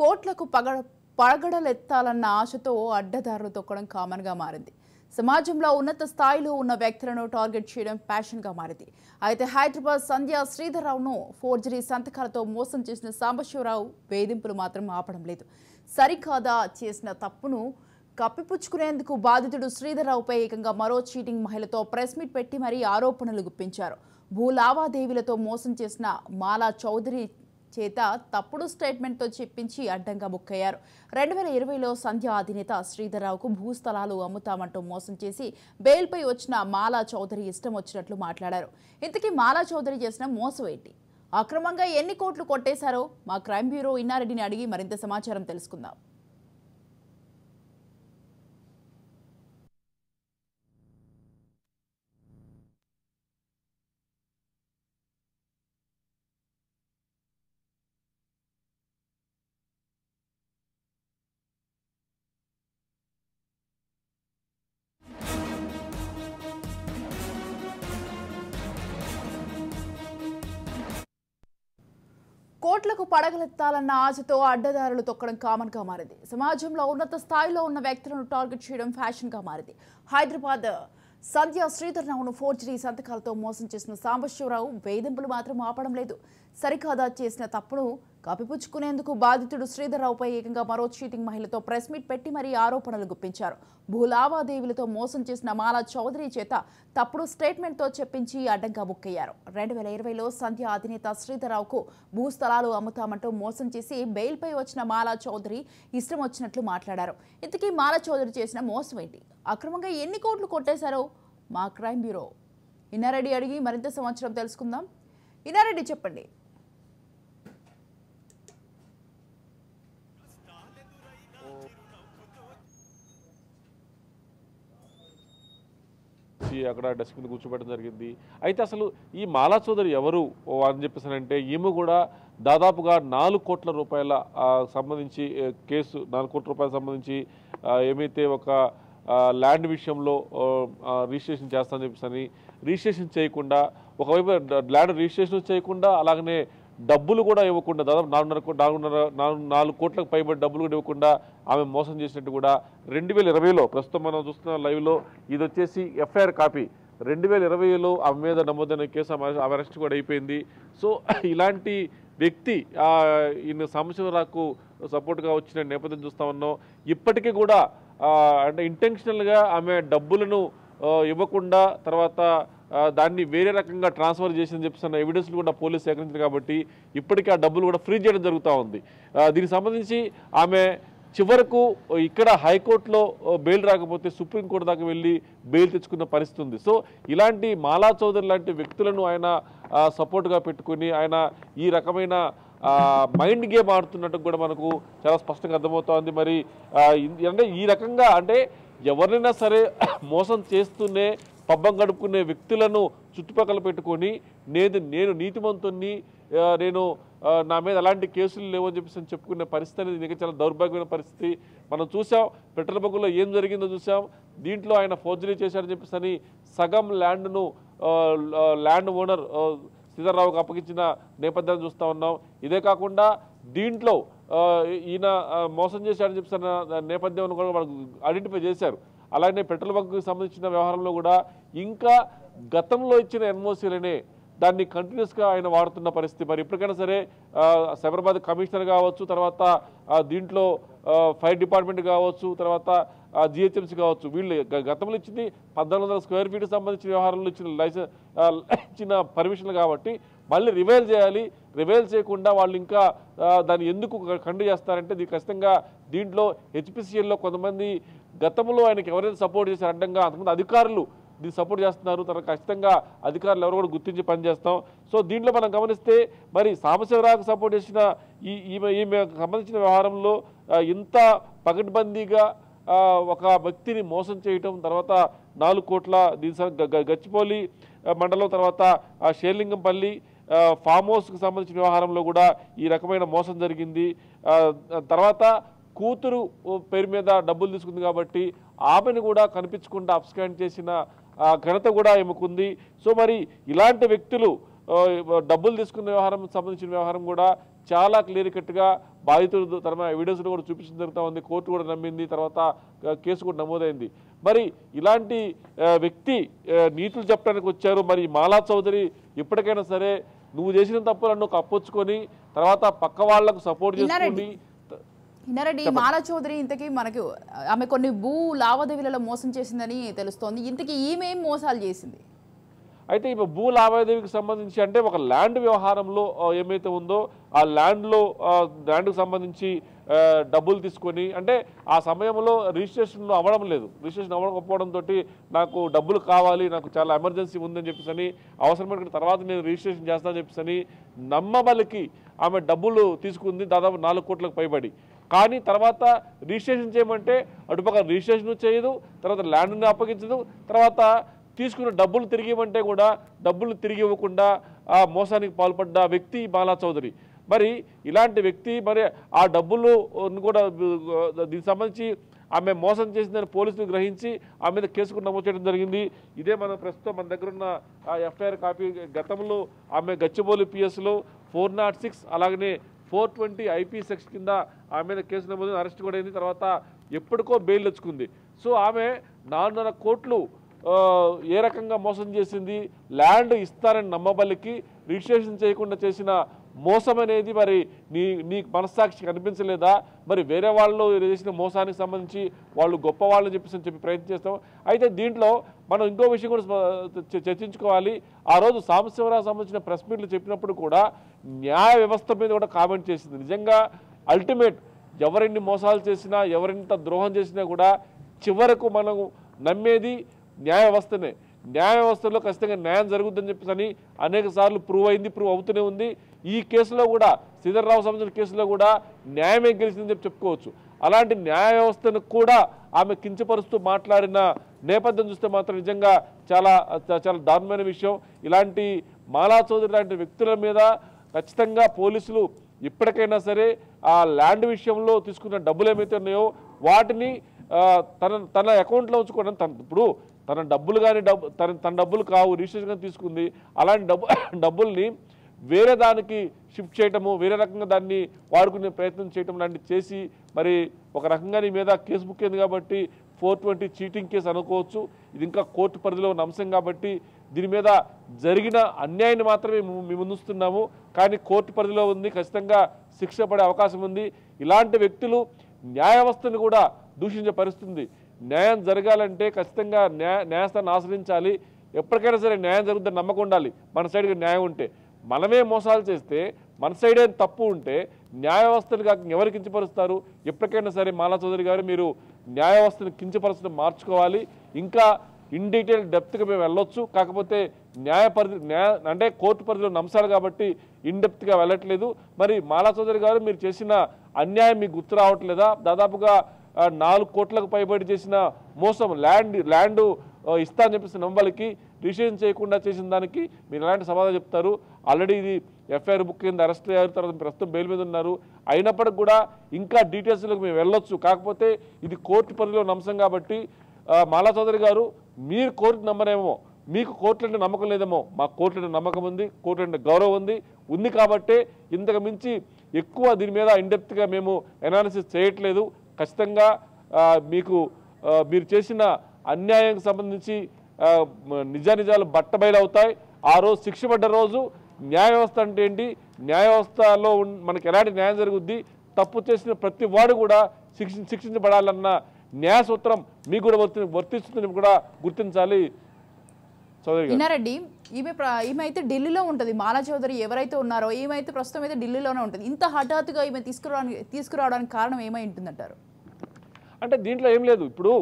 కోట్లకు పడగడలెత్తాలన్న ఆశతో అడ్డదారులు తొక్కడం కామన్గా మారింది. సమాజంలో ఉన్నత స్థాయిలో ఉన్న వ్యక్తులను టార్గెట్ చేయడం ప్యాషన్గా మారింది. అయితే హైదరాబాద్ సంధ్య శ్రీధర్రావును ఫోర్జరీ సంతకాలతో మోసం చేసిన సాంబశివరావు వేధింపులు మాత్రం ఆపడం లేదు. సరికాదా చేసిన తప్పును కప్పిపుచ్చుకునేందుకు బాధితుడు శ్రీధర్రావుపై ఏకంగా మరో చీటింగ్ మహిళతో ప్రెస్ మీట్ పెట్టి మరీ ఆరోపణలు గుప్పించారు. భూ లావాదేవీలతో మోసం చేసిన మాలా చౌదరి చేత తప్పుడు స్టేట్మెంట్తో చెప్పించి అడ్డంగా బుక్కయ్యారు. 2020లో సంధ్య అధినేత శ్రీధర్రావుకు భూస్థలాలు అమ్ముతామంటూ మోసం చేసి బెయిల్పై వచ్చిన మాలా చౌదరి ఇష్టం వచ్చినట్లు మాట్లాడారు. ఇంతకీ మాలా చౌదరి చేసిన మోసం ఏంటి? అక్రమంగా ఎన్ని కోట్లు కొట్టేశారో మా క్రైమ్ బ్యూరో ఇన్నారెడ్డిని అడిగి మరింత సమాచారం తెలుసుకుందాం. కోట్లకు పడగలెత్తాలన్న ఆశతో అడ్డదారులు తొక్కడం కామన్గా మారింది. సమాజంలో ఉన్నత స్థాయిలో ఉన్న వ్యక్తులను టార్గెట్ చేయడం ఫ్యాషన్గా మారింది. హైదరాబాద్ సంధ్య శ్రీధర్రావును ఫోర్జరీ సంతకాలతో మోసం చేసిన సాంబశివరావు వేధింపులు మాత్రం ఆపడం లేదు. సరికాదా చేసిన తప్పును కప్పిపుచ్చుకునేందుకు బాధితుడు శ్రీధర్రావుపై ఏకంగా మరో చీటింగ్ మహిళతో ప్రెస్ మీట్ పెట్టి మరీ ఆరోపణలు గుప్పించారు. భూ లావాదేవీలతో మోసం చేసిన మాలా చౌదరి చేత తప్పుడు స్టేట్మెంట్తో చెప్పించి అడ్డంగా బుక్కయ్యారు. 2020లో సంధ్య అధినేత శ్రీధర్రావుకు భూస్థలాలు అమ్ముతామంటూ మోసం చేసి బెయిల్పై వచ్చిన మాలా చౌదరి ఇష్టం వచ్చినట్లు మాట్లాడారు. ఇంతకీ మాలా చౌదరి చేసిన మోసం ఏంటి? అక్రమంగా ఎన్ని కోట్లు కొట్టేశారో మా క్రైమ్ బ్యూరో ఇన్నారెడ్డి అడిగి మరింత సమాచారం తెలుసుకుందాం. ఇన్నారెడ్డి చెప్పండి. అక్కడ డెస్క్ మీద కూర్చోబెట్టడం జరిగింది. అయితే అసలు ఈ మాలా చౌదరి ఎవరు అని చెప్పేసానంటే ఈమె కూడా దాదాపుగా 4 కోట్ల రూపాయల సంబంధించి కేసు 4 కోట్ల రూపాయలకు సంబంధించి ఏమైతే ఒక ల్యాండ్ విషయంలో రిజిస్ట్రేషన్ చేస్తానని చెప్పేసి రిజిస్ట్రేషన్ చేయకుండా, ఒకవైపు ల్యాండ్ రిజిస్ట్రేషన్ చేయకుండా అలాగనే డబ్బులు కూడా ఇవ్వకుండా, దాదాపు 4 కోట్లకు పైబడి డబ్బులు కూడా ఇవ్వకుండా ఆమె మోసం చేసినట్టు కూడా 2020లో ప్రస్తుతం మనం చూస్తున్న లైవ్లో ఇది వచ్చేసి ఎఫ్ఐఆర్ కాపీ 2020లో ఆమె మీద నమోదైన కేసు ఆమె అరెస్ట్ కూడా అయిపోయింది. సో ఇలాంటి వ్యక్తి ఈయన సాంబశివరావుకు సపోర్ట్గా వచ్చిన నేపథ్యం చూస్తూ ఉన్నాం. ఇప్పటికీ కూడా అంటే ఇంటెన్షనల్గా ఆమె డబ్బులను ఇవ్వకుండా తర్వాత దాన్ని వేరే రకంగా ట్రాన్స్ఫర్ చేసిందని చెప్పిన ఎవిడెన్స్లు కూడా పోలీసు సేకరించారు. కాబట్టి ఇప్పటికీ ఆ డబ్బులు కూడా ఫ్రీ చేయడం జరుగుతూ ఉంది. దీనికి సంబంధించి ఆమె చివరకు ఇక్కడ హైకోర్టులో బెయిల్ రాకపోతే సుప్రీంకోర్టు దాకా వెళ్ళి బెయిల్ తెచ్చుకున్న పరిస్థితి ఉంది. సో ఇలాంటి మాలా చౌదరి లాంటి వ్యక్తులను ఆయన సపోర్ట్గా పెట్టుకుని ఆయన ఈ రకమైన మైండ్ గేమ్ ఆడుతున్నట్టు కూడా మనకు చాలా స్పష్టంగా అర్థమవుతోంది. మరి అంటే ఈ రకంగా అంటే ఎవరినైనా సరే మోసం చేస్తూనే పబ్బం గడుపుకునే వ్యక్తులను చుట్టుపక్కల పెట్టుకొని నేను నీతిమంతుణ్ణి, నేను నా మీద ఎలాంటి కేసులు లేవని చెప్పేసి చెప్పుకునే పరిస్థితి అనేది ఇంకా చాలా దౌర్భాగ్యమైన పరిస్థితి మనం చూసాం. పెట్రోల్ బంకులో ఏం జరిగిందో చూసాం. దీంట్లో ఆయన ఫోర్జరీ చేశారని చెప్పేసి సగం ల్యాండ్ను ల్యాండ్ ఓనర్ శ్రీధర్రావుకు అప్పగించిన నేపథ్యాన్ని చూస్తూ ఉన్నాం. ఇదే కాకుండా దీంట్లో ఈయన మోసం చేశారని చెప్పిన నేపథ్యం కూడా మనకు ఐడెంటిఫై చేశారు. అలాగే పెట్రోల్ బంకుకి సంబంధించిన వ్యవహారంలో కూడా ఇంకా గతంలో ఇచ్చిన ఎన్ఓసీలనే దాన్ని కంటిన్యూస్గా ఆయన వాడుతున్న పరిస్థితి. మరి ఇప్పటికైనా సరే సైబరాబాద్ కమిషనర్ కావచ్చు, తర్వాత దీంట్లో ఫైర్ డిపార్ట్మెంట్ కావచ్చు, తర్వాత జిహెచ్ఎంసీ కావచ్చు, వీళ్ళు గతంలో ఇచ్చింది 1400 స్క్వేర్ ఫీట్కి సంబంధించిన వ్యవహారంలో ఇచ్చిన పర్మిషన్లు కాబట్టి మళ్ళీ రివైల్ చేయాలి. రివైల్ చేయకుండా వాళ్ళు ఇంకా దాన్ని ఎందుకు కంటిన్యూ చేస్తారంటే ఇది ఖచ్చితంగా దీంట్లో హెచ్పిసిఎల్లో కొంతమంది గతంలో ఆయనకి ఎవరైతే సపోర్ట్ చేశారు అడ్డంగా అంతకుముందు అధికారులు దీన్ని సపోర్ట్ చేస్తున్నారు. తర్వాత ఖచ్చితంగా అధికారులు ఎవరు కూడా గుర్తించి పనిచేస్తాం. సో దీంట్లో మనం గమనిస్తే మరి సాంబశివరావుకు సపోర్ట్ చేసిన ఈమె సంబంధించిన వ్యవహారంలో ఇంత పకడ్బందీగా ఒక వ్యక్తిని మోసం చేయటం, తర్వాత 4 కోట్ల గచ్చిపోలి మండలం, తర్వాత షేర్లింగంపల్లి ఫామ్ హౌస్కి సంబంధించిన వ్యవహారంలో కూడా ఈ రకమైన మోసం జరిగింది. తర్వాత కూతురు పేరు మీద డబ్బులు తీసుకుంది కాబట్టి ఆమెను కూడా కనిపించకుండా అబ్స్కాండ్ చేసిన ఘనత కూడా ఎముకుంది. సో మరి ఇలాంటి వ్యక్తులు డబ్బులు తీసుకున్న వ్యవహారం సంబంధించిన వ్యవహారం కూడా చాలా క్లియర్ కట్గా బాధితులు తన ఎవిడెన్స్ కూడా చూపించడం జరుగుతూ ఉంది. కోర్టు కూడా నమ్మింది, తర్వాత కేసు కూడా నమోదైంది. మరి ఇలాంటి వ్యక్తి నీతులు చెప్పడానికి వచ్చారు. మరి మాలా చౌదరి ఇప్పటికైనా సరే నువ్వు చేసిన తప్పులను కప్పొచ్చుకొని తర్వాత పక్క వాళ్లకు సపోర్ట్ చేసుకుని ఇన్నారెడ్డి మాలా చౌదరి ఇంతకీ మనకి ఆమె కొన్ని భూ లావాదేవీలలో మోసం చేసిందని తెలుస్తోంది. ఇంతకీ ఈమె ఏం మోసాలు చేసింది? అయితే ఈ భూ లావాదేవీకి సంబంధించి అంటే ఒక ల్యాండ్ వ్యవహారంలో ఏమైతే ఉందో ఆ ల్యాండ్కు సంబంధించి డబ్బులు తీసుకొని అంటే ఆ సమయంలో రిజిస్ట్రేషన్ అవ్వడం లేదు. రిజిస్ట్రేషన్ అవ్వకపోవడంతో నాకు డబ్బులు కావాలి, నాకు చాలా ఎమర్జెన్సీ ఉందని చెప్పేసి అవసరమైన తర్వాత నేను రిజిస్ట్రేషన్ చేస్తానని చెప్పేసి నమ్మబలికి ఆమె డబ్బులు తీసుకుంది, దాదాపు 4 కోట్లకు పైబడి. కానీ తర్వాత రిజిస్ట్రేషన్ చేయమంటే అటుపక్క రిజిస్ట్రేషన్ చేయదు, తర్వాత ల్యాండ్ని అప్పగించదు, తర్వాత తీసుకున్న డబ్బులు తిరిగి ఇవ్వమంటే కూడా డబ్బులు తిరిగి ఇవ్వకుండా ఆ మోసానికి పాల్పడ్డ వ్యక్తి మాలా చౌదరి. మరి ఇలాంటి వ్యక్తి మరి ఆ డబ్బులు కూడా దీనికి సంబంధించి ఆమె మోసం చేసిందని పోలీసులు గ్రహించి ఆమె మీద కేసు నమోదు చేయడం జరిగింది. ఇదే మన ప్రస్తుతం మన దగ్గర ఉన్న ఎఫ్ఐఆర్ కాపీ. గతంలో ఆమె గచ్చిబౌలి పిఎస్లో 406 అలాగనే 420 ఐపీ సెక్షన్ కింద ఆమె మీద కేసు నమోదు, అరెస్ట్ కూడా అయింది. తర్వాత ఎప్పటికో బెయిల్ తెచ్చుకుంది. సో ఆమె 4.5 కోట్లు ఏ రకంగా మోసం చేసింది, ల్యాండ్ ఇస్తారని నమ్మబలికి రిజిస్ట్రేషన్ చేయకుండా చేసిన మోసం అనేది మరి నీ మనస్సాక్షికి అనిపించలేదా? మరి వేరే వాళ్ళు చేసిన మోసానికి సంబంధించి వాళ్ళు గొప్ప వాళ్ళని చెప్పి ప్రయత్నం చేస్తాం. అయితే దీంట్లో మనం ఇంకో విషయం కూడా చర్చించుకోవాలి. ఆ రోజు సాంబశివరావు సంబంధించిన ప్రెస్ మీట్లు చెప్పినప్పుడు కూడా న్యాయ వ్యవస్థ మీద కూడా కామెంట్ చేసింది. నిజంగా అల్టిమేట్ ఎవరెన్ని మోసాలు చేసినా ఎవరెంత ద్రోహం చేసినా కూడా చివరకు మనం నమ్మేది న్యాయ వ్యవస్థనే. న్యాయ వ్యవస్థలో ఖచ్చితంగా న్యాయం జరుగుతుందని చెప్పేసి అనేక సార్లు ప్రూవ్ అయింది, ప్రూవ్ అవుతూనే ఉంది. ఈ కేసులో కూడా శ్రీధర్రావు సంబంధించిన కేసులో కూడా న్యాయమే గెలిచిందని చెప్పుకోవచ్చు. అలాంటి న్యాయ వ్యవస్థను కూడా ఆమె కించపరుస్తూ మాట్లాడిన నేపథ్యం చూస్తే మాత్రం నిజంగా చాలా చాలా దారుణమైన విషయం. ఇలాంటి మాలా చౌదరి లాంటి వ్యక్తుల మీద ఖచ్చితంగా పోలీసులు ఇప్పటికైనా సరే ఆ ల్యాండ్ విషయంలో తీసుకున్న డబ్బులు ఏమైతే ఉన్నాయో వాటిని తన అకౌంట్లో ఉంచుకోవడం. ఇప్పుడు తన డబ్బులు కానీ తన డబ్బులు కావు, రిజిస్ట్రేషన్ తీసుకుంది. అలాంటి డబ్బుల్ని వేరే దానికి షిఫ్ట్ చేయటము, వేరే రకంగా దాన్ని వాడుకునే ప్రయత్నం చేయటం లాంటివి చేసి మరి ఒక రకంగా నీ మీద కేసు బుక్ అయింది కాబట్టి 420 చీటింగ్ కేసు అనుకోవచ్చు. ఇది ఇంకా కోర్టు పరిధిలో ఉన్న అంశం కాబట్టి దీని మీద జరిగిన అన్యాయాన్ని మాత్రమే మేము ముందుస్తున్నాము. కానీ కోర్టు పరిధిలో ఉంది, ఖచ్చితంగా శిక్ష పడే అవకాశం ఉంది. ఇలాంటి వ్యక్తులు న్యాయ వ్యవస్థను కూడా దూషించే పరిస్థితుంది. న్యాయం జరగాలంటే ఖచ్చితంగా న్యాయస్థానాన్ని ఆశ్రయించాలి. ఎప్పటికైనా సరే న్యాయం జరుగుతుందని నమ్మకం ఉండాలి. మన సైడ్గా న్యాయం ఉంటే, మనమే మోసాలు చేస్తే మన సైడే తప్పు ఉంటే న్యాయ వ్యవస్థను కాక ఎవరు కించపరుస్తారు? ఎప్పటికైనా సరే మాలా చౌదరి గారు మీరు న్యాయ వ్యవస్థను కించపరచడం మార్చుకోవాలి. ఇంకా ఇన్ డీటెయిల్ డెప్త్గా మేము వెళ్ళొచ్చు, కాకపోతే అంటే కోర్టు పరిధిలో అంశాలు కాబట్టి ఇన్ డెప్త్గా వెళ్ళట్లేదు. మరి మాలా చౌదరి గారు మీరు చేసిన అన్యాయం మీకు గుర్తు రావట్లేదా? దాదాపుగా 4 కోట్లకు పైబడి చేసిన మోసం, ల్యాండ్ ఇస్తా అని చెప్పేసి నమ్మబలికి రిజిస్ట్రేషన్ చేయకుండా చేసిన దానికి మీరు ఎలాంటి సమాధానం చెప్తారు? ఆల్రెడీ ఇది ఎఫ్ఐఆర్ బుక్ కింద అరెస్ట్ అయ్యారు, తర్వాత ప్రస్తుతం బెయిల్ మీద ఉన్నారు. అయినప్పటికి కూడా ఇంకా డీటెయిల్స్లోకి మేము వెళ్ళొచ్చు, కాకపోతే ఇది కోర్టు పరిధిలో ఉన్న అంశం కాబట్టి మాలా చౌదరి గారు మీరు కోర్టు నమ్మరేమో, మీకు కోర్టు అంటే నమ్మకం లేదేమో, మా కోర్టు అంటే నమ్మకం ఉంది, కోర్టు అంటే గౌరవం ఉంది కాబట్టి ఇంతకు మించి ఎక్కువ దీని మీద ఇన్డెప్త్గా మేము అనాలిసిస్ చేయట్లేదు. ఖచ్చితంగా మీరు చేసిన అన్యాయానికి సంబంధించి నిజాలు బట్టబయలవుతాయి. ఆ రోజు శిక్ష పడ్డ రోజు న్యాయ వ్యవస్థ అంటే ఏంటి, న్యాయ వ్యవస్థలో మనకి ఎలాంటి న్యాయం జరుగుద్ది, తప్పు చేసిన ప్రతి వాడు కూడా శిక్షించబడాలన్న న్యాయ సూత్రం మీకు కూడా వర్తిస్తుందని కూడా గుర్తించాలి. ఇన్నారెడ్డి ఈమె అయితే ఢిల్లీలో ఉంటుంది. మాలా చౌదరి ఎవరైతే ఉన్నారో ఈమె అయితే ప్రస్తుతం అయితే ఢిల్లీలోనే ఉంటుంది. ఇంత హఠాత్తుగా ఈమె తీసుకురావడానికి కారణం ఏమై ఉంటుందంటారు? అంటే దీంట్లో ఏం లేదు. ఇప్పుడు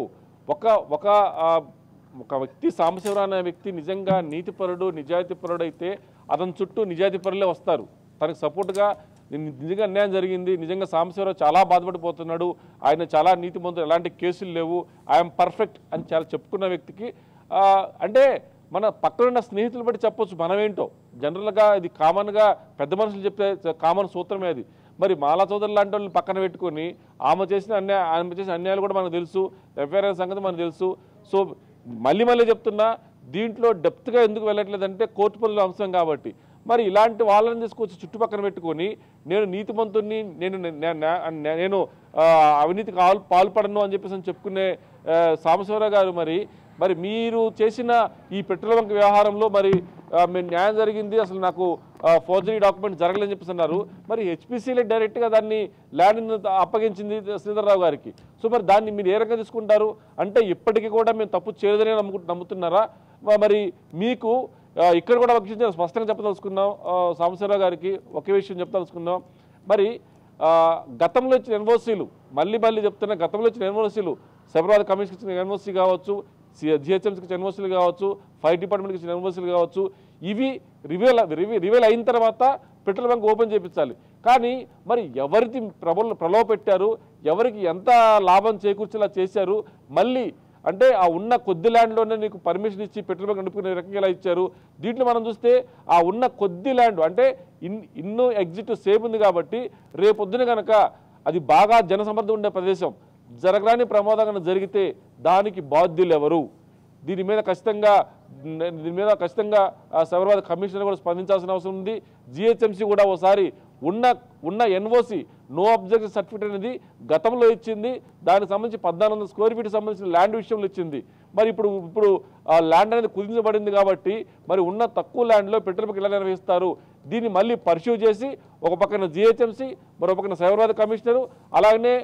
ఒక వ్యక్తి సాంబశివరావు అనే వ్యక్తి నిజంగా నీతిపరుడు, నిజాయితీపరుడు అయితే అతని చుట్టూ నిజాయితీపరులే వస్తారు. తనకు సపోర్ట్గా నిజంగా అన్యాయం జరిగింది, నిజంగా సాంబశివరావు చాలా బాధపడిపోతున్నాడు, ఆయన చాలా నీతిమంతుడు, ఎలాంటి కేసులు లేవు, ఐఎమ్ పర్ఫెక్ట్ అని చాలా చెప్పుకున్న వ్యక్తికి అంటే మన పక్కనున్న స్నేహితులు బట్టి చెప్పొచ్చు మనమేంటో. జనరల్గా ఇది కామన్గా పెద్ద మనుషులు చెప్పే కామన్ సూత్రమే అది. మరి మాలా చౌదరి లాంటి వాళ్ళని పక్కన పెట్టుకొని ఆమె చేసిన అన్యాయాలు కూడా మనకు తెలుసు, ఎఫ్ఐఆర్ సంగతి మనకు తెలుసు. సో మళ్ళీ చెప్తున్నా, దీంట్లో డెప్త్గా ఎందుకు వెళ్ళట్లేదంటే కోర్టు పరిధిలో అంశం కాబట్టి మరి ఇలాంటి వాళ్ళని తీసుకొచ్చి చుట్టుపక్కల పెట్టుకొని నేను నీతిమంతుడిని, నేను అవినీతికి పాల్పడను అని చెప్పేసి చెప్పుకునే సాంబశివరావు గారు మరి మీరు చేసిన ఈ పెట్రోల్ బంక్ వ్యవహారంలో మరి న్యాయం జరిగింది, అసలు నాకు ఫోర్జరీ డాక్యుమెంట్ జరగలేదని చెప్పేసి అన్నారు. మరి హెచ్పిసిలే డైరెక్ట్గా దాన్ని ల్యాండ్ అప్పగించింది శ్రీధర్రావు గారికి. సో మరి దాన్ని మీరు ఏ రకంగా తీసుకుంటారు? అంటే ఇప్పటికీ కూడా మేము తప్పు చేయలేదని నమ్ముతున్నారా? మరి మీకు ఇక్కడ కూడా ఒక విషయం స్పష్టంగా చెప్పదలుచుకున్నాం సాంబశివరావు గారికి, ఒకే విషయం చెప్పదలుచుకున్నాం. మరి గతంలో ఇచ్చిన ఎన్ఓసీలు, మళ్ళీ చెప్తున్నా, గతంలో ఇచ్చిన ఎన్ఓసీలు, సైబరాబాద్ కమిషన్కి ఇచ్చిన ఎన్ఓసీ కావచ్చు, జిహెచ్ఎంసీకి ఇచ్చిన ఎన్ఓసీలు కావచ్చు, ఫైర్ డిపార్ట్మెంట్కి ఇచ్చిన ఎన్ఓసీలు కావచ్చు, ఇవి రివీల్ అయిన తర్వాత పెట్రోల్ బంక్ ఓపెన్ చేయించాలి. కానీ మరి ఎవరికి ప్రలోభ పెట్టారు, ఎవరికి ఎంత లాభం చేకూర్చేలా చేశారు, మళ్ళీ అంటే ఆ ఉన్న కొద్ది ల్యాండ్లోనే నీకు పర్మిషన్ ఇచ్చి పెట్రోల్ బంక్ నడుపుకునే రకంగా ఎలా ఇచ్చారు? దీంట్లో మనం చూస్తే ఆ ఉన్న కొద్ది ల్యాండ్ అంటే ఇన్నో ఎగ్జిట్ సేమ్ ఉంది కాబట్టి రేపొద్దున కనుక అది బాగా జనసమర్థం ఉండే ప్రదేశం జరగరాని ప్రమాదం జరిగితే దానికి బాధ్యులు ఎవరు? దీని మీద ఖచ్చితంగా సైబరాబాద్ కమిషనర్ కూడా స్పందించాల్సిన అవసరం ఉంది. జిహెచ్ఎంసీ కూడా ఒకసారి ఉన్న ఎన్ఓసి నో అబ్జెక్షన్ సర్టిఫికేట్ అనేది గతంలో ఇచ్చింది, దానికి సంబంధించి 1400 స్క్వేర్ ఫీట్ సంబంధించిన ల్యాండ్ విషయంలో ఇచ్చింది. మరి ఇప్పుడు ల్యాండ్ అనేది కుదించబడింది కాబట్టి మరి ఉన్న తక్కువ ల్యాండ్లో పెట్రోల్ బంక్ ఎలా నిర్వహిస్తారు? దీన్ని మళ్ళీ పర్స్యూ చేసి ఒక పక్కన జిహెచ్ఎంసీ, మరో పక్కన సైబరాబాద్ కమిషనరు, అలాగనే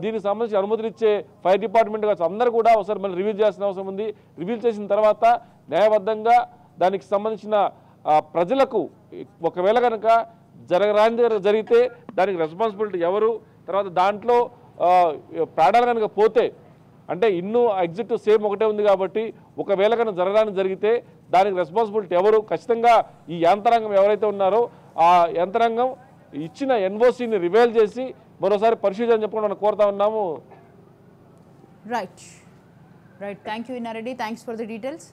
దీనికి సంబంధించి అనుమతులు ఇచ్చే ఫైర్ డిపార్ట్మెంట్ కావచ్చు, అందరూ కూడా ఒకసారి మళ్ళీ రివ్యూ చేయాల్సిన అవసరం ఉంది. రివ్యూ చేసిన తర్వాత న్యాయబద్ధంగా దానికి సంబంధించిన ప్రజలకు ఒకవేళ కనుక జరగరాని జరిగితే దానికి రెస్పాన్సిబిలిటీ ఎవరు? తర్వాత దాంట్లో ప్రాణాలు కనుక పోతే అంటే ఇన్నో ఎగ్జిట్ సేమ్ ఒకటే ఉంది కాబట్టి ఒకవేళ కనుక జరగరాని జరిగితే దానికి రెస్పాన్సిబిలిటీ ఎవరు? ఖచ్చితంగా ఈ యంత్రాంగం ఎవరైతే ఉన్నారో ఆ యంత్రాంగం ఇచ్చిన ఎన్ఓసీని రివైల్ చేసి మరోసారి పరిశీలన చెప్పకుండా మనం కోరుతా ఉన్నాము. Right. Thank you Inna Reddy, thanks for the details.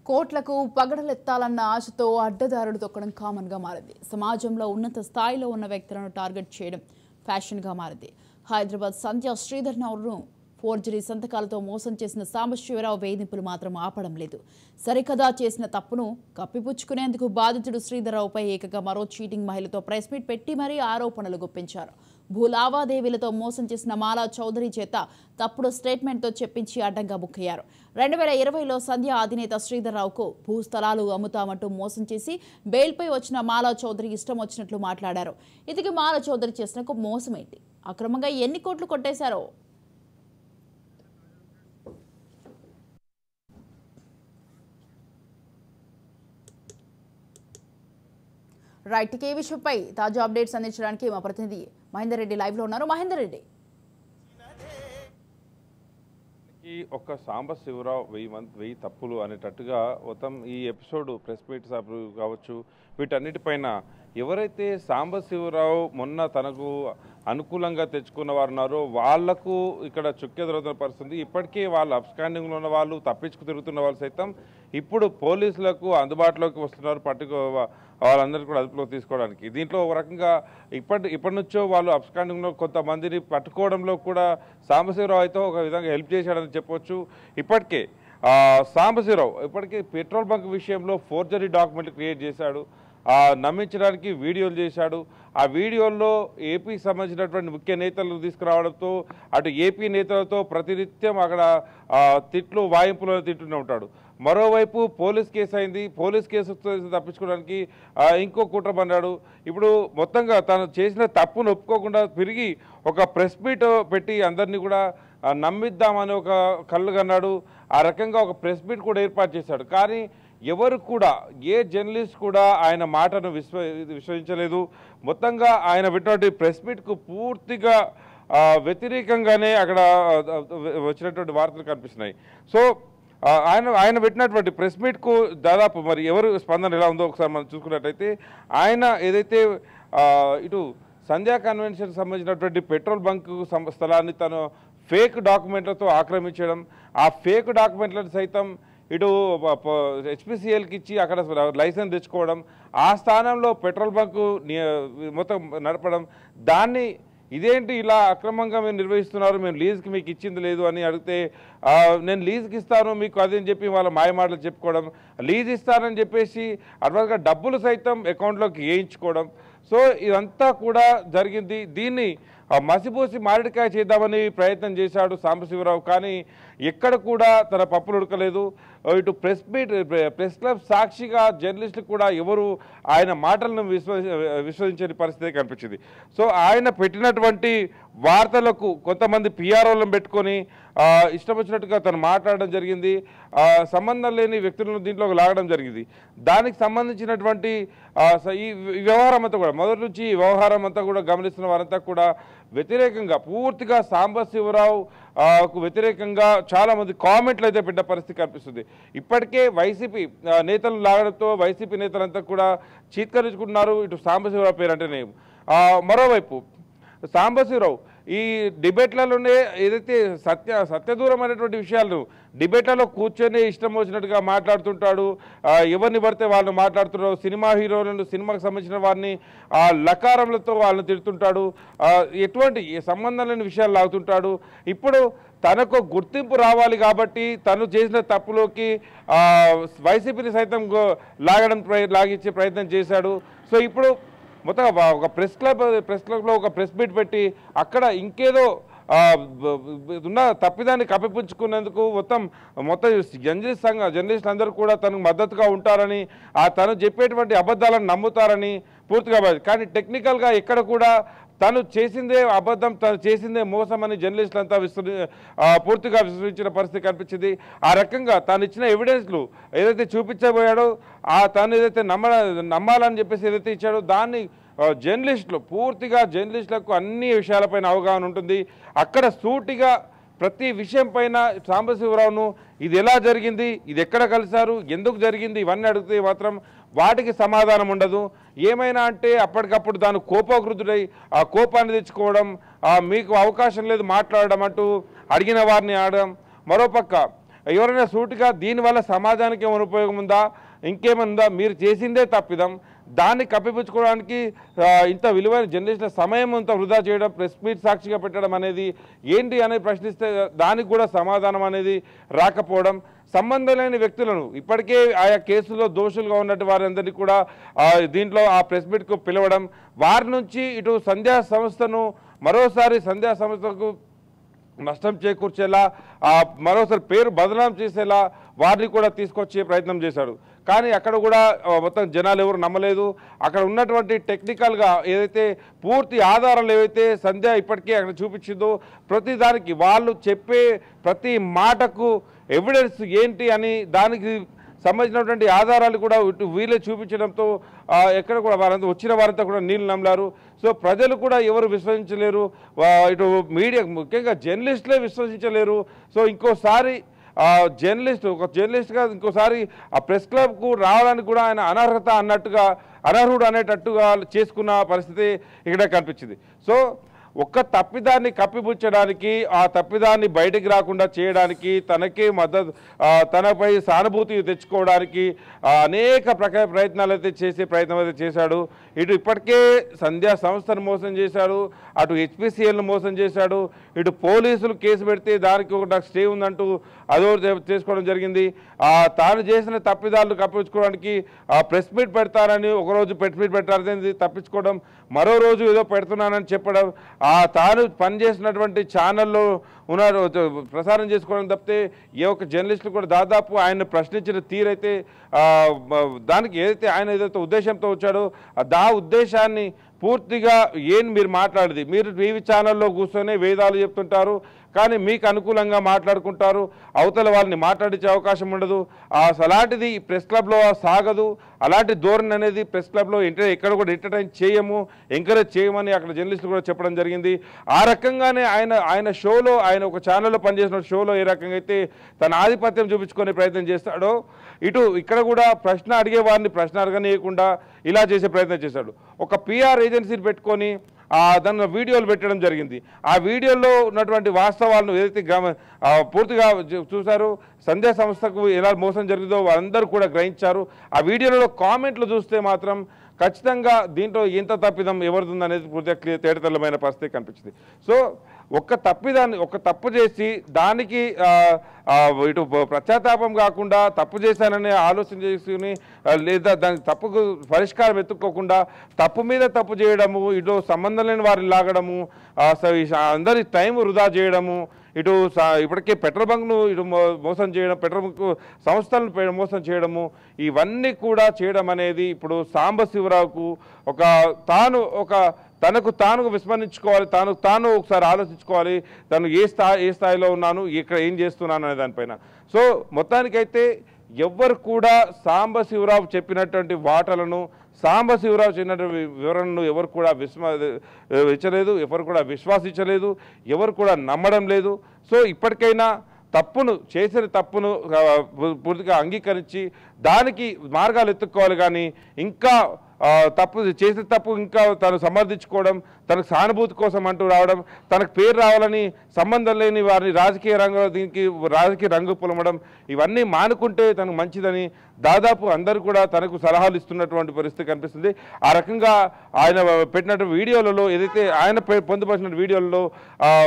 కోట్లకు పగడలెత్తాలన్న ఆశతో అడ్డదారులు తొక్కడం కామన్గా మారింది. సమాజంలో ఉన్నత స్థాయిలో ఉన్న వ్యక్తులను టార్గెట్ చేయడం ఫ్యాషన్గా మారింది. హైదరాబాద్ సంధ్య శ్రీధర్రావును ఫోర్జరీ సంతకాలతో మోసం చేసిన సాంబశివరావు వేధింపులు మాత్రం ఆపడం లేదు. సరికదా చేసిన తప్పును కప్పిపుచ్చుకునేందుకు బాధితుడు శ్రీధర్రావుపై ఏకంగా మరో చీటింగ్ మహిళతో ప్రెస్ మీట్ పెట్టి మరీ ఆరోపణలు గుప్పించారు. భూ లావాదేవీలతో మోసం చేసిన మాలా చౌదరి చేత తప్పుడు స్టేట్మెంట్తో చెప్పించి అడ్డంగా బుక్కయ్యారు. 2020లో సంధ్య అధినేత శ్రీధర్రావుకు భూస్థలాలు అమ్ముతామంటూ మోసం చేసి బెయిల్పై వచ్చిన మాలా చౌదరి ఇష్టం వచ్చినట్లు మాట్లాడారు. ఇదికి మాలా చౌదరి చేసిన మోసమేంటి, అక్రమంగా ఎన్ని కోట్లు కొట్టేశారో. రైట్, ఈ విషయంపై తాజా అప్డేట్స్ అందించడానికి మా ప్రతినిధి మహేందర్ రెడ్డి లైవ్ లో ఉన్నారు. మహేందర్ రెడ్డి, ఒక సాంబశివరావు 1000 తప్పులు అనేటట్టుగా మొత్తం ఈ ఎపిసోడ్ ప్రెస్ మీట్ కావచ్చు, వీటన్నిటిపైన ఎవరైతే సాంబశివరావు మొన్న తనకు అనుకూలంగా తెచ్చుకున్న వారు ఉన్నారో వాళ్లకు ఇక్కడ చుక్కెదురవుతున్న పరిస్థితి. ఇప్పటికే వాళ్ళు అబ్స్కాండింగ్లో ఉన్న వాళ్ళు, తప్పించుకు తిరుగుతున్న వాళ్ళు సైతం ఇప్పుడు పోలీసులకు అందుబాటులోకి వస్తున్నారు, వాళ్ళందరినీ కూడా అదుపులోకి తీసుకోవడానికి. దీంట్లో ఒక రకంగా ఇప్పటి నుంచో వాళ్ళు అబ్స్కాండింగ్లో కొంతమందిని పట్టుకోవడంలో కూడా సాంబశివరావు అయితే ఒక విధంగా హెల్ప్ చేశాడని చెప్పొచ్చు. ఇప్పటికే సాంబశివరావు పెట్రోల్ బంక్ విషయంలో ఫోర్జరీ డాక్యుమెంట్ క్రియేట్ చేశాడు, నమ్మించడానికి వీడియోలు చేశాడు. ఆ వీడియోల్లో ఏపీకి సంబంధించినటువంటి ముఖ్య నేతలను తీసుకురావడంతో అటు ఏపీ నేతలతో ప్రతినిత్యం అక్కడ తిట్లు వాయింపులను తింటూనే ఉంటాడు. మరోవైపు పోలీస్ కేసు అయింది, పోలీస్ కేసు తప్పించుకోవడానికి ఇంకో కుట్ర పన్నాడు. ఇప్పుడు మొత్తంగా తను చేసిన తప్పును ఒప్పుకోకుండా తిరిగి ఒక ప్రెస్ మీట్ పెట్టి అందరినీ కూడా నమ్మిద్దామని ఒక కళ్ళు కన్నాడు. ఆ రకంగా ఒక ప్రెస్ మీట్ కూడా ఏర్పాటు చేశాడు. కానీ ఎవరు కూడా ఏ జర్నలిస్ట్ కూడా ఆయన మాటను విశ్వసించలేదు. మొత్తంగా ఆయన పెట్టినటువంటి ప్రెస్ మీట్కు పూర్తిగా వ్యతిరేకంగానే అక్కడ వచ్చినటువంటి వార్తలు కనిపిస్తున్నాయి. సో ఆయన పెట్టినటువంటి ప్రెస్ మీట్కు దాదాపు మరి ఎవరు స్పందన ఎలా ఉందో ఒకసారి మనం చూసుకున్నట్టయితే, ఆయన ఏదైతే ఇటు సంధ్యా కన్వెన్షన్ సంబంధించినటువంటి పెట్రోల్ బంక్ స్థలాన్ని తను ఫేక్ డాక్యుమెంట్లతో ఆక్రమించడం, ఆ ఫేక్ డాక్యుమెంట్లను సైతం ఇటు హెచ్పిసిఎల్కి ఇచ్చి అక్కడ లైసెన్స్ తెచ్చుకోవడం, ఆ స్థానంలో పెట్రోల్ బంకు మొత్తం నడపడం, దాన్ని ఇదేంటి ఇలా అక్రమంగా మేము నిర్వహిస్తున్నారు, మేము లీజ్కి మీకు ఇచ్చింది లేదు అని అడిగితే నేను లీజ్కి ఇస్తాను మీకు అదని చెప్పి వాళ్ళ మాయమాటలు చెప్పుకోవడం, లీజ్ ఇస్తానని చెప్పేసి అడ్వాన్స్గా డబ్బులు సైతం అకౌంట్లోకి వేయించుకోవడం. సో ఇదంతా కూడా జరిగింది. దీన్ని మసిపూసి మామిడికాయ చేద్దామని ప్రయత్నం చేశాడు సాంబశివరావు, కానీ ఎక్కడ కూడా తన పప్పులు ఉడకలేదు. ఇటు ప్రెస్ క్లబ్ సాక్షిగా జర్నలిస్టులు కూడా ఎవరు ఆయన మాటలను విశ్వసించని పరిస్థితి కనిపించింది. సో ఆయన పెట్టినటువంటి వార్తలకు కొంతమంది పిఆర్ఓలను పెట్టుకొని ఇష్టం వచ్చినట్టుగా తను మాట్లాడడం జరిగింది. సంబంధం లేని వ్యక్తులను దీంట్లోకి లాగడం జరిగింది. దానికి సంబంధించినటువంటి ఈ వ్యవహారం అంతా కూడా మొదటి నుంచి ఈ వ్యవహారం అంతా కూడా గమనిస్తున్న వారంతా కూడా వ్యతిరేకంగా పూర్తిగా సాంబశివరావుకు వ్యతిరేకంగా చాలామంది కామెంట్లు అయితే పెట్టే పరిస్థితి కనిపిస్తుంది. ఇప్పటికే వైసీపీ నేతలను లాగడంతో వైసీపీ నేతలంతా కూడా చీత్కరించుకుంటున్నారు ఇటు సాంబశివరావు పేరు అంటేనే. మరోవైపు సాంబశివరావు ఈ డిబేట్లలోనే ఏదైతే సత్యదూరమైనటువంటి విషయాలను డిబేట్లలో కూర్చొని ఇష్టం వచ్చినట్టుగా మాట్లాడుతుంటాడు, ఎవరిని పడితే వాళ్ళు మాట్లాడుతున్నారు, సినిమా హీరోలను సినిమాకి సంబంధించిన వారిని లకారములతో వాళ్ళని తిడుతుంటాడు, ఎటువంటి సంబంధం లేని విషయాలు లాగుతుంటాడు. ఇప్పుడు తనకు గుర్తింపు రావాలి కాబట్టి తను చేసిన తప్పులోకి వైసీపీని సైతం లాగించే ప్రయత్నం చేశాడు. సో ఇప్పుడు మొత్తం ఒక ప్రెస్ క్లబ్లో ఒక ప్రెస్ మీట్ పెట్టి అక్కడ ఇంకేదో ఉన్న తప్పిదాన్ని కప్పిపుచ్చుకునేందుకు మొత్తం జర్నలిస్టులు అందరూ కూడా తనకు మద్దతుగా ఉంటారని, తను చెప్పేటువంటి అబద్ధాలను నమ్ముతారని పూర్తిగా. కానీ టెక్నికల్గా ఎక్కడ కూడా తను చేసిందే అబద్ధం, తను చేసిందే మోసం అని జర్నలిస్టులంతా పూర్తిగా విశ్వసించిన పరిస్థితి కనిపించింది. ఆ రకంగా తాను ఇచ్చిన ఎవిడెన్స్లు ఏదైతే చూపించబోయాడో తాను ఏదైతే నమ్మాలని చెప్పేసి ఏదైతే ఇచ్చాడో దాన్ని జర్నలిస్టులకు అన్ని విషయాలపైన అవగాహన ఉంటుంది. అక్కడ సూటిగా ప్రతి విషయం పైన సాంబశివరావును ఇది ఎలా జరిగింది, ఇది ఎక్కడ కలిశారు, ఎందుకు జరిగింది, ఇవన్నీ అడిగితే మాత్రం వాటికి సమాధానం ఉండదు. ఏమైనా అంటే అప్పటికప్పుడు దాని కోపోకృతుడై ఆ కోపాన్ని తెచ్చుకోవడం, మీకు అవకాశం లేదు మాట్లాడడం అంటూ అడిగిన వారిని ఆడడం. మరోపక్క ఎవరైనా సూటిగా దీనివల్ల సమాజానికి ఏమైనా ఉపయోగం ఉందా, ఇంకేమన్నా మీరు చేసిందే తప్పిదం, దాన్ని కప్పిపుచ్చుకోవడానికి ఇంత విలువైన జర్నలిస్టుల సమయం ఇంత వృధా చేయడం, ప్రెస్ మీట్ సాక్షిగా పెట్టడం అనేది ఏంటి అనేది ప్రశ్నిస్తే దానికి కూడా సమాధానం అనేది రాకపోవడం, సంబంధం లేని వ్యక్తులను ఇప్పటికే ఆయా కేసుల్లో దోషులుగా ఉన్నట్టు వారందరినీ కూడా దీంట్లో ఆ ప్రెస్ మీట్కు పిలవడం, వారి నుంచి ఇటు సంధ్యా సంస్థను మరోసారి సంధ్యా సంస్థకు నష్టం చేకూర్చేలా, మరోసారి పేరు బదనాం చేసేలా వారిని కూడా తీసుకొచ్చే ప్రయత్నం చేశాడు. కానీ అక్కడ కూడా మొత్తం జనాలు ఎవరు నమ్మలేదు. అక్కడ ఉన్నటువంటి టెక్నికల్గా ఏదైతే పూర్తి ఆధారాలు ఏవైతే సంధ్య ఇప్పటికే అక్కడ చూపించిందో ప్రతి దానికి వాళ్ళు చెప్పే ప్రతి మాటకు ఎవిడెన్స్ ఏంటి అని దానికి సంబంధించినటువంటి ఆధారాలు కూడా వీళ్ళే చూపించడంతో ఎక్కడ కూడా వారంతా వచ్చిన వారంతా కూడా నీళ్ళు నమ్మలారు. సో ప్రజలు కూడా ఎవరు విశ్వసించలేరు, ఇటు మీడియా ముఖ్యంగా జర్నలిస్టులే విశ్వసించలేరు. సో ఇంకోసారి ఒక జర్నలిస్ట్గా ఇంకోసారి ఆ ప్రెస్ క్లబ్కు రావడానికి కూడా ఆయన అనర్హుడు అనేటట్టుగా చేసుకున్న పరిస్థితి ఇక్కడ కనిపించింది. సో ఒక్క తప్పిదాన్ని కప్పిపుచ్చడానికి, ఆ తప్పిదాన్ని బయటికి రాకుండా చేయడానికి, తనకే మద్దతు తనపై సానుభూతి తెచ్చుకోవడానికి అనేక ప్రయత్నాలు అయితే ప్రయత్నం అయితే చేశాడు. ఇటు ఇప్పటికే సంధ్యా సంస్థను మోసం చేశాడు, అటు హెచ్పిసిఎల్ను మోసం చేశాడు, ఇటు పోలీసులు కేసు పెడితే దానికి ఒక స్టే ఉందంటూ అదో చేసుకోవడం జరిగింది. తాను చేసిన తప్పిదాలను కప్పించుకోవడానికి ప్రెస్ మీట్ పెడతారని ఒకరోజు ప్రెస్ మీట్ పెట్టారని తప్పించుకోవడం, మరో రోజు ఏదో పెడుతున్నానని చెప్పడం, తాను పనిచేసినటువంటి ఛానల్లో ప్రసారం చేసుకోవడం తప్పితే ఏ ఒక్క జర్నలిస్టులు కూడా దాదాపు ఆయన ప్రశ్నించిన తీరైతే దానికి ఆయన ఏదైతే ఉద్దేశంతో వచ్చాడో ఆ ఉద్దేశాన్ని పూర్తిగా మీరు మాట్లాడేది, మీరు టీవీ ఛానల్లో కూర్చొని వేదాలు చెప్తుంటారు, కానీ మీకు అనుకూలంగా మాట్లాడుకుంటారు, అవతల వాళ్ళని మాట్లాడించే అవకాశం ఉండదు. అలాంటిది ప్రెస్ క్లబ్లో సాగదు. అలాంటి ధోరణి అనేది ప్రెస్ క్లబ్లో ఎక్కడ కూడా ఎంటర్టైన్ చేయము, ఎంకరేజ్ చేయమని అక్కడ జర్నలిస్టులు కూడా చెప్పడం జరిగింది. ఆ రకంగానే ఆయన షోలో, ఆయన ఒక ఛానల్లో పనిచేసిన షోలో ఏ రకంగా అయితే తన ఆధిపత్యం చూపించుకునే ప్రయత్నం చేస్తాడో, ఇక్కడ కూడా ప్రశ్న అడిగే వారిని ప్రశ్న అడగనీయకుండా ఇలా చేసే ప్రయత్నం చేశాడు. ఒక PR ఏజెన్సీని పెట్టుకొని దాని వీడియోలు పెట్టడం జరిగింది. ఆ వీడియోలో ఉన్నటువంటి వాస్తవాలను ఏదైతే పూర్తిగా చూశారు, సంధ్యా సంస్థకు ఎలా మోసం జరిగిందో వారందరూ కూడా గ్రహించారు. ఆ వీడియోలో కామెంట్లు చూస్తే మాత్రం ఖచ్చితంగా దీంట్లో ఎంత తప్పిదం ఎవరిది అనేది పూర్తిగా తేటతెల్లమైన పరిస్థితి కనిపించింది. సో ఒక తప్పు చేసి దానికి ఇటు పశ్చాత్తాపం కాకుండా తప్పు చేశానని ఆలోచన చేసుకుని లేదా దానికి తప్పుకు పరిష్కారం ఎత్తుక్కోకుండా తప్పు మీద తప్పు చేయడము, ఇటు సంబంధం లేని వారిని లాగడము, అందరి టైం వృధా చేయడము, ఇప్పటికే పెట్రోల్ బంక్ను మోసం చేయడం, పెట్రోల్ బంక్ సంస్థలను మోసం చేయడము, ఇవన్నీ కూడా చేయడం అనేది ఇప్పుడు సాంబశివరావుకు తనకు తాను విస్మరించుకోవాలి, తాను ఒకసారి ఆలోచించుకోవాలి, తను ఏ స్థాయిలో ఉన్నాను, ఇక్కడ ఏం చేస్తున్నాను అనే దానిపైన. సో మొత్తానికైతే ఎవ్వరు కూడా సాంబశివరావు చెప్పినటువంటి వాటలను, సాంబశివరావు చెప్పినటువంటి వివరణను ఎవరు కూడా విశ్వసించలేదు, ఎవరు కూడా విశ్వాసించలేదు, ఎవరు కూడా నమ్మడం లేదు. సో ఇప్పటికైనా చేసిన తప్పును పూర్తిగా అంగీకరించి దానికి మార్గాలు ఎత్తుక్కోవాలి. కానీ ఇంకా చేసిన తప్పు ఇంకా తను సమర్థించుకోవడం, తనకు సానుభూతి కోసం అంటూ రావడం, తనకు పేరు రావాలని సంబంధం లేని వారిని రాజకీయ రంగు పులమడం, ఇవన్నీ మానుకుంటే తనకు మంచిదని దాదాపు అందరూ కూడా తనకు సలహాలు ఇస్తున్నటువంటి పరిస్థితి కనిపిస్తుంది. ఆ రకంగా ఆయన పెట్టినటువంటి వీడియోలలో, ఏదైతే ఆయన పొందుపరిచిన వీడియోలలో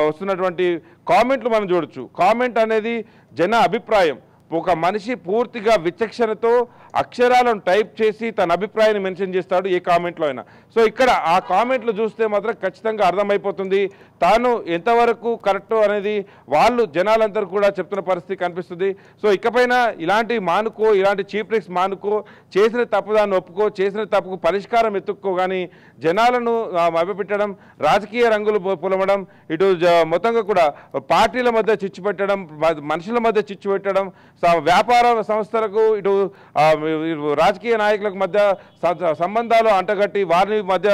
వస్తున్నటువంటి కామెంట్లు మనం చూడొచ్చు. కామెంట్ అనేది జన అభిప్రాయం. ఒక మనిషి పూర్తిగా విచక్షణతో అక్షరాలను టైప్ చేసి తన అభిప్రాయాన్ని మెన్షన్ చేస్తాడు ఏ కామెంట్లో అయినా. సో ఇక్కడ ఆ కామెంట్లు చూస్తే మాత్రం ఖచ్చితంగా అర్థమైపోతుంది తాను ఎంతవరకు కరెక్ట్ అనేది వాళ్ళు జనాలందరూ కూడా చెప్తున్న పరిస్థితి కనిపిస్తుంది. సో ఇకపైన ఇలాంటి చీప్ ట్రిక్స్ మానుకో, చేసిన తప్పుదాన్ని ఒప్పుకో, చేసిన తప్పుకు పరిష్కారం ఎత్తుక్కో. కానీ జనాలను మభ్యపెట్టడం, రాజకీయ రంగులు పులమడం, మొత్తంగా కూడా పార్టీల మధ్య చిచ్చు పెట్టడం, మనుషుల మధ్య చిచ్చు పెట్టడం, వ్యాపార సంస్థలకు రాజకీయ నాయకులకు మధ్య సంబంధాలు అంటగట్టి వారిని మధ్య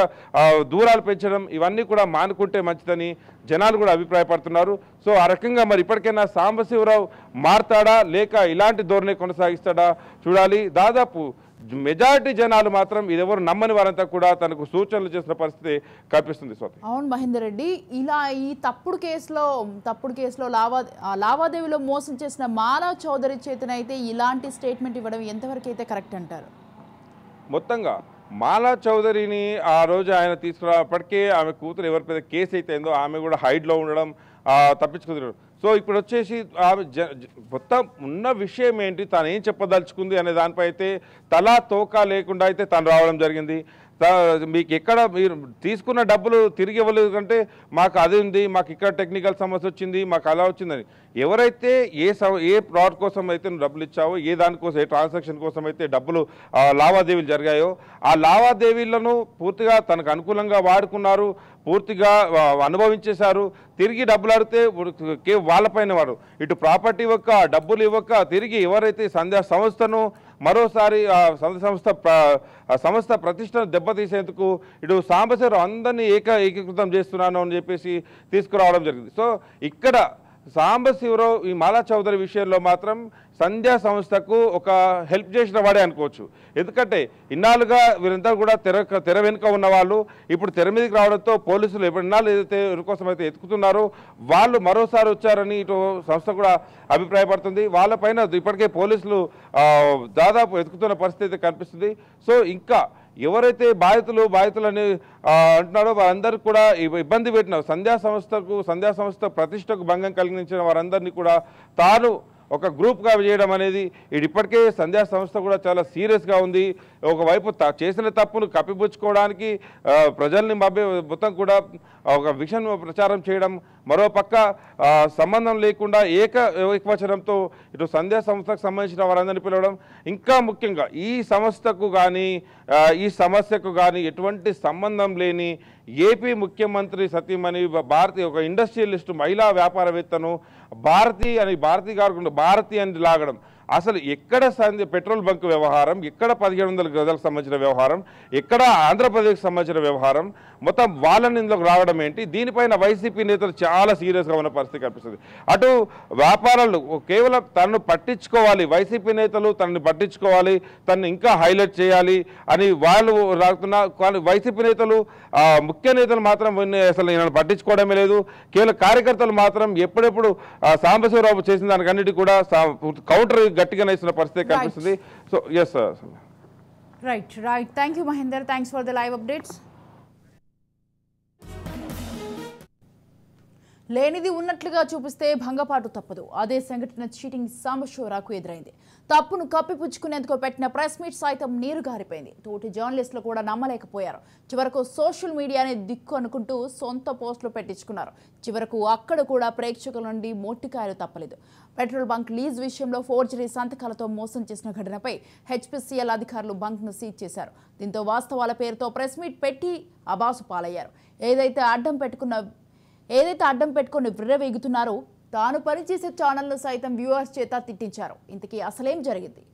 దూరాలు పెంచడం, ఇవన్నీ కూడా మానుకుంటే మంచిదని జనాలు కూడా అభిప్రాయపడుతున్నారు. సో ఆ రకంగా మరి ఇప్పటికైనా సాంబశివరావు మారతాడా లేక ఇలాంటి ధోరణి కొనసాగిస్తాడా చూడాలి. దాదాపు మెజారిటీ జనాలు మాత్రం ఇదెవరు నమ్మని వారంతా కూడా తనకు సూచనలు చేసిన పరిస్థితి కనిపిస్తుంది. స్వాతి. అవును మహేందర్ రెడ్డి, ఇలా ఈ తప్పుడు కేసులో లావాదేవీలో మోసం చేసిన మాలా చౌదరి చేతనైతే ఇలాంటి స్టేట్మెంట్ ఇవ్వడం ఎంతవరకు అయితే కరెక్ట్ అంటారు? మొత్తంగా మాలా చౌదరిని ఆ రోజు ఆయన తీసుకురాప్పటికే ఆమె కూతురు ఎవరి మీద కేసు అయితే అయిందో ఆమె కూడా హైడ్లో ఉండడం, తప్పించుకుంటున్నాడు. సో ఇప్పుడు వచ్చేసి ఆమె మొత్తం ఉన్న విషయం ఏంటి, తాను ఏం చెప్పదలుచుకుంది అనే దానిపై అయితే తలా తోకా లేకుండా అయితే తను రావడం జరిగింది. మీకు ఎక్కడ మీరు తీసుకున్న డబ్బులు తిరిగి ఇవ్వలేదు కంటే మాకు అది ఉంది, మాకు ఇక్కడ టెక్నికల్ సమస్య వచ్చింది, మాకు అలా వచ్చిందని ఎవరైతే ఏ ప్లాట్ కోసం అయితే నువ్వు డబ్బులు ఇచ్చావో, ఏ దానికోసం ఏ ట్రాన్సాక్షన్ కోసం అయితే డబ్బులు లావాదేవీలు జరిగాయో ఆ లావాదేవీలను పూర్తిగా తనకు అనుకూలంగా వాడుకున్నారు, పూర్తిగా అనుభవించేశారు. తిరిగి డబ్బులు అడిగితే వాళ్ళపైన వాడు ఇటు ప్రాపర్టీ ఇవ్వక, డబ్బులు ఇవ్వక, తిరిగి ఎవరైతే సంధ్యా సంస్థను మరోసారి సంస్థ ప్రతిష్టను దెబ్బతీసేందుకు ఇటు సాంబశివరావు అందరినీ ఏకీకృతం చేస్తున్నాను అని చెప్పేసి తీసుకురావడం జరిగింది. సో ఇక్కడ సాంబశివరావు ఈ మాలా చౌదరి విషయంలో మాత్రం సంధ్యా సంస్థకు ఒక హెల్ప్ చేసిన వాడే అనుకోవచ్చు. ఎందుకంటే ఇన్నాళ్ళుగా వీరంతా కూడా తెర వెనుక ఉన్నవాళ్ళు ఇప్పుడు తెర మీదకి రావడంతో పోలీసులు ఇన్నాళ్ళు ఏదైతే కోసం అయితే ఎత్తుకుతున్నారో వాళ్ళు మరోసారి వచ్చారని ఇటు సంస్థ కూడా అభిప్రాయపడుతుంది. వాళ్ళపైన ఇప్పటికే పోలీసులు దాదాపు ఎత్తుకుతున్న పరిస్థితి కనిపిస్తుంది. సో ఇంకా ఎవరైతే బాధితులని అంటున్నారో వారందరూ కూడా ఇబ్బంది పెట్టిన సంధ్యా సంస్థ ప్రతిష్టకు భంగం కలిగించిన వారందరినీ కూడా తాను ఒక గ్రూప్గా చేయడం అనేది ఇది ఇప్పటికే సంధ్యా సంస్థ కూడా చాలా సీరియస్గా ఉంది. ఒకవైపు చేసిన తప్పును కప్పిపుచ్చుకోవడానికి ప్రజల్ని మొత్తం కూడా ఒక విషయం ప్రచారం చేయడం, మరోపక్క సంబంధం లేకుండా ఏకవచనంతో ఇటు సంధ్యా సంస్థకు సంబంధించిన వారందరినీ పిలవడం, ఇంకా ముఖ్యంగా ఈ సంస్థకు కానీ ఈ సమస్యకు కానీ ఎటువంటి సంబంధం లేని ఏపీ ముఖ్యమంత్రి సతీమణి భారతి ఒక ఇండస్ట్రియలిస్ట్ మహిళా వ్యాపారవేత్తను భారతి అని లాగడం, అసలు ఎక్కడ పెట్రోల్ బంక్ వ్యవహారం, ఎక్కడ 1700 గజాలకు సంబంధించిన వ్యవహారం, ఎక్కడ ఆంధ్రప్రదేశ్కి సంబంధించిన వ్యవహారం, మొత్తం వాళ్ళని ఇందులోకి రావడం ఏంటి? దీనిపైన వైసీపీ నేతలు చాలా సీరియస్గా ఉన్న పరిస్థితి కనిపిస్తుంది. అటు వ్యాపారాలు కేవలం తనను పట్టించుకోవాలి, వైసీపీ నేతలు తనని పట్టించుకోవాలి, తనని ఇంకా హైలైట్ చేయాలి అని వాళ్ళు రాకున్నా, కానీ వైసీపీ నేతలు ముఖ్య నేతలు మాత్రం అసలు నేను పట్టించుకోవడమే లేదు. కేవలం కార్యకర్తలు మాత్రం ఎప్పుడెప్పుడు సాంబశివరావు చేసిన దానికన్నిటి కూడా కౌంటర్ గట్టిగా ఇస్తున్న పరిస్థితి కనిపిస్తుంది. So yes right. Thank you Mahender, thanks for the live updates. లేనిది ఉన్నట్లుగా చూపిస్తే భంగపాటు తప్పదు. అదే సంఘటన చీటింగ్ సాంబశివరావుకు ఎదురైంది. తప్పును కప్పిపుచ్చుకునేందుకు పెట్టిన ప్రెస్ మీట్ సైతం నీరు గారిపోయింది. తోటి జర్నలిస్టులు కూడా నమ్మలేకపోయారు. చివరకు సోషల్ మీడియానే దిక్కు అనుకుంటూ సొంత పోస్టులు పెట్టించుకున్నారు. చివరకు అక్కడ కూడా ప్రేక్షకుల నుండి మొట్టికాయలు తప్పలేదు. పెట్రోల్ బంక్ లీజ్ విషయంలో ఫోర్జరీ సంతకాలతో మోసం చేసిన ఘటనపై హెచ్పిసిఎల్ అధికారులు బంక్ను సీజ్ చేశారు. దీంతో వాస్తవాల పేరుతో ప్రెస్ మీట్ పెట్టి అబాసు పాలయ్యారు. ఏదైతే అడ్డం పెట్టుకుని విర్రవేగుతున్నారో తాను పనిచేసే ఛానల్ను సైతం వ్యూవర్స్ చేత తిట్టించారు. ఇంతకీ అసలేం జరిగింది?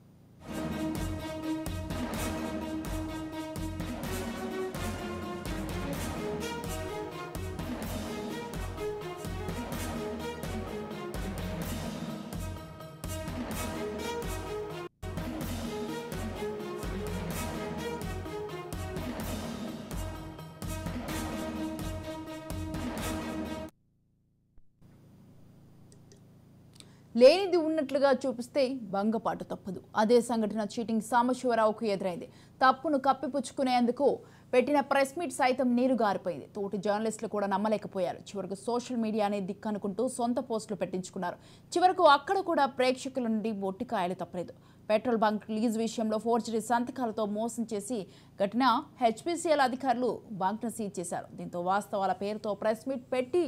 లేనిది ఉన్నట్లుగా చూపిస్తే భంగపాటు తప్పదు. అదే సంఘటన చీటింగ్ సాంబశివరావుకు ఎదురైంది. తప్పును కప్పిపుచ్చుకునేందుకు పెట్టిన ప్రెస్ మీట్ సైతం నీరు గారిపోయింది. తోటి జర్నలిస్టులు కూడా నమ్మలేకపోయారు. చివరకు సోషల్ మీడియానే దిక్కనుకుంటూ సొంత పోస్టులు పెట్టించుకున్నారు. చివరకు అక్కడ కూడా ప్రేక్షకుల నుండి మొట్టికాయలు తప్పలేదు. పెట్రోల్ బంక్ లీజ్ విషయంలో ఫోర్జరీ సంతకాలతో మోసం చేసి ఘటన హెచ్పిసిఎల్ అధికారులు బంక్ను సీజ్ చేశారు. దీంతో వాస్తవాల పేరుతో ప్రెస్ మీట్ పెట్టి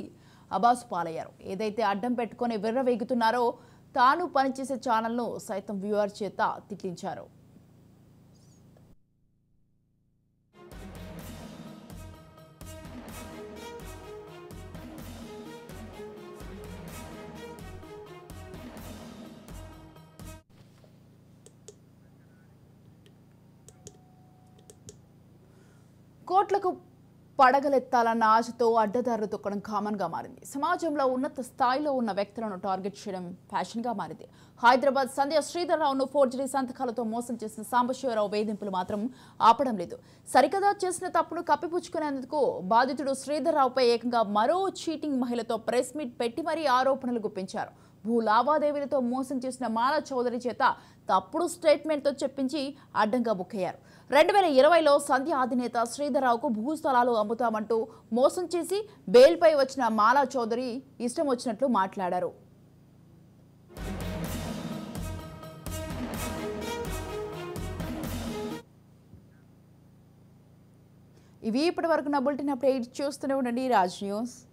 అబాసు పాలయ్యారు. ఏదైతే అడ్డం పెట్టుకుని విర్రవేగుతున్నారో తాను పనిచేసే ఛానల్ను సైతం వ్యూవర్ చేత తిట్టించారు. కోట్లకు పడగలెత్తాలన్న ఆశతో అడ్డదారులు తొక్కడం కామన్గా మారింది. సమాజంలో ఉన్నత స్థాయిలో ఉన్న వ్యక్తులను టార్గెట్ చేయడం ఫ్యాషన్గా మారింది. హైదరాబాద్ సంధ్య శ్రీధర్రావును ఫోర్జరీ సంతకాలతో మోసం చేసిన సాంబశివరావు వేధింపులు మాత్రం ఆపడం లేదు. సరికదా చేసిన తప్పును కప్పిపుచ్చుకునేందుకు బాధితుడు శ్రీధర్రావుపై ఏకంగా మరో చీటింగ్ మహిళతో ప్రెస్ మీట్ పెట్టి మరీ ఆరోపణలు గుప్పించారు. భూ లావాదేవీలతో మోసం చేసిన మాలా చౌదరి చేత తప్పుడు స్టేట్మెంట్తో చెప్పించి అడ్డంగా బుక్కయ్యారు. 2020లో సంధ్య అధినేత శ్రీధర్రావుకు భూస్థలాలు అమ్ముతామంటూ మోసం చేసి బెయిల్పై వచ్చిన మాలా చౌదరి ఇష్టం వచ్చినట్లు మాట్లాడారు. ఇవి ఇప్పటి వరకు నా బులెటిన్ అప్డేట్. చూస్తూనే ఉండండి రాజ్ న్యూస్.